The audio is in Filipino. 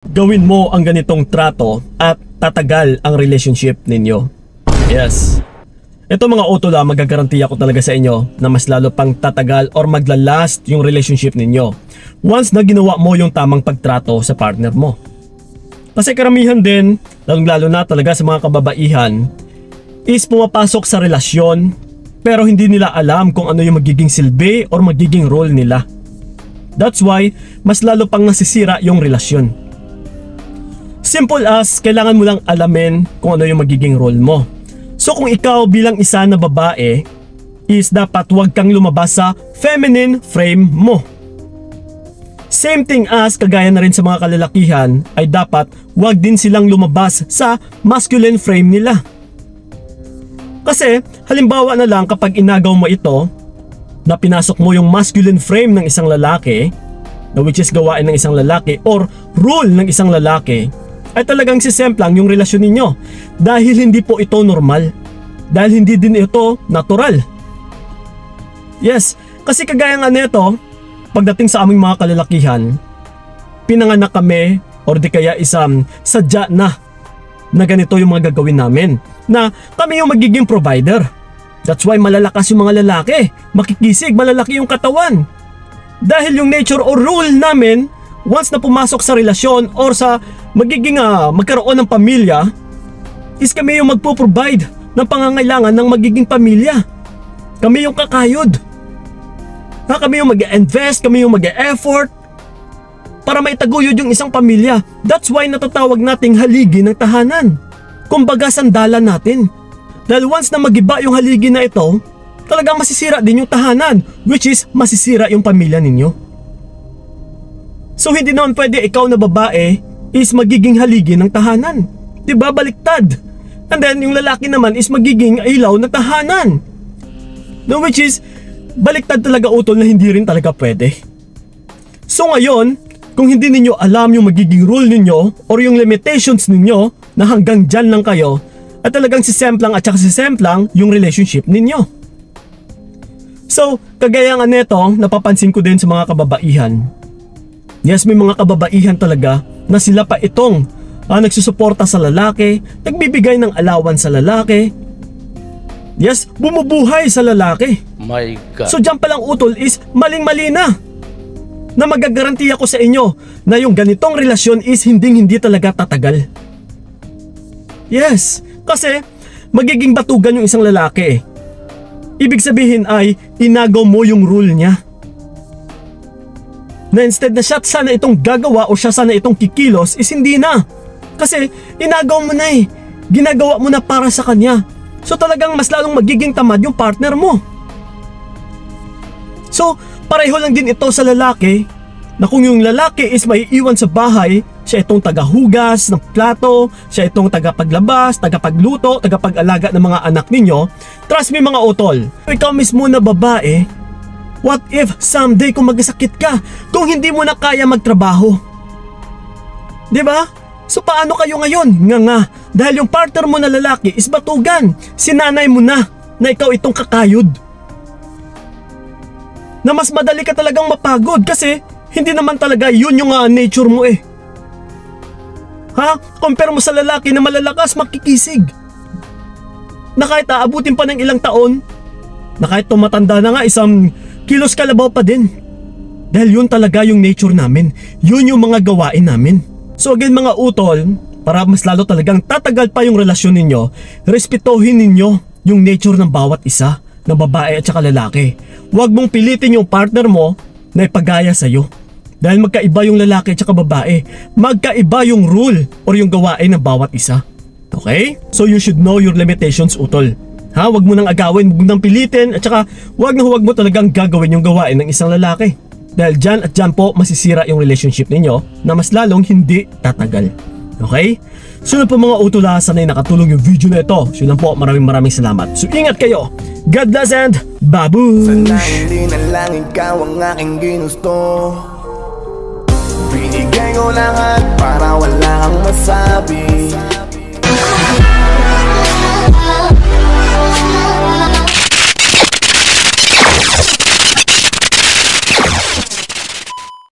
gawin mo ang ganitong trato at tatagal ang relationship ninyo. Yes. Ito mga utol, magagarantiya ko talaga sa inyo na mas lalo pang tatagal or maglalast yung relationship ninyo once na ginawa mo yung tamang pagtrato sa partner mo. Kasi karamihan din, lalong-lalo na talaga sa mga kababaihan, is pumapasok sa relasyon pero hindi nila alam kung ano yung magiging silbi or magiging role nila. That's why mas lalo pang nasisira yung relasyon. Simple as, kailangan mo lang alamin kung ano yung magiging role mo. So kung ikaw bilang isa na babae, is dapat huwag kang lumabas sa feminine frame mo. Same thing as kagaya na rin sa mga kalalakihan, ay dapat huwag din silang lumabas sa masculine frame nila. Kasi halimbawa na lang kapag inagaw mo ito, na pinasok mo yung masculine frame ng isang lalaki, na which is gawain ng isang lalaki or rule ng isang lalaki, ay talagang sisemplang yung relasyon ninyo dahil hindi po ito normal, dahil hindi din ito natural. Yes, kasi kagaya nga nito, pagdating sa aming mga kalalakihan, pinanganak kami or di kaya isang sadya na ganito yung mga gagawin namin, na kami yung magiging provider. That's why malalakas yung mga lalaki, makikisig, malalaki yung katawan, dahil yung nature or rule namin, once na pumasok sa relasyon or sa magiging magkaroon ng pamilya, is kami yung magpo-provide ng pangangailangan ng magiging pamilya. Kami yung kakayod. Kami yung mag-invest, kami yung mag-effort para maitaguyod yung isang pamilya. That's why natatawag nating haligi ng tahanan. Kumbaga sandalan natin. Dahil once na magiba yung haligi na ito, talagang masisira din yung tahanan, which is masisira yung pamilya ninyo. So hindi naman pwede ikaw na babae is magiging haligi ng tahanan. Diba? Baliktad. And then yung lalaki naman is magiging ilaw ng tahanan. No, which is baliktad talaga utol na hindi rin talaga pwede. So ngayon, kung hindi ninyo alam yung magiging rule ninyo or yung limitations ninyo na hanggang dyan lang kayo, at talagang sisemplang at saka sisemplang yung relationship ninyo. So kagaya nga neto, napapansin ko din sa mga kababaihan. Yes, may mga kababaihan talaga na sila pa itong nagsusuporta sa lalaki, nagbibigay ng alawan sa lalaki. Yes, bumubuhay sa lalaki. My God. So dyan palang utol is maling-mali na magagarantiya ko sa inyo na yung ganitong relasyon is hindi talaga tatagal. Yes, kasi magiging batugan yung isang lalaki. Ibig sabihin ay inagaw mo yung rule niya. Na instead na siya sana itong gagawa o siya sana itong kikilos is hindi na. Kasi inagaw mo na ginagawa mo na para sa kanya. So talagang mas lalong magiging tamad yung partner mo. So pareho lang din ito sa lalaki, na kung yung lalaki is may iwan sa bahay, siya itong tagahugas ng plato, siya itong tagapaglabas, tagapagluto, tagapag-alaga ng mga anak ninyo. Trust me mga utol, ikaw mismo na babae, what if someday kung magkasakit ka, kung hindi mo na kaya magtrabaho? Diba? So paano kayo ngayon? Nga, dahil yung partner mo na lalaki is batugan, sinanay mo na ikaw itong kakayod. Na mas madali ka talagang mapagod kasi hindi naman talaga yun yung nature mo eh. Compare mo sa lalaki na malalakas, makikisig. Na kahit aabutin pa ng ilang taon, na kahit tumatanda na nga, isang kilos kalabaw pa din. Dahil yun talaga yung nature namin. Yun yung mga gawain namin. So again mga utol, para mas lalo talagang tatagal pa yung relasyon ninyo, respetuhin ninyo yung nature ng bawat isa, ng babae at saka lalaki. Huwag mong pilitin yung partner mo na ipagaya sa'yo. Dahil magkaiba yung lalaki at saka babae. Magkaiba yung rule or yung gawain ng bawat isa. Okay? So you should know your limitations, utol. Huwag mo nang agawin, huwag mo nang pilitin, at saka huwag mo talagang gagawin yung gawain ng isang lalaki. Dahil dyan at dyan po masisira yung relationship ninyo na mas lalong hindi tatagal. Okay? So na po mga utol, sana'y nakatulong yung video na ito. So lang po, maraming salamat. So ingat kayo. God bless and babush! Sana hindi na lang ikaw ang aking ginusto. Binigay ko lahat para wala kang masabi.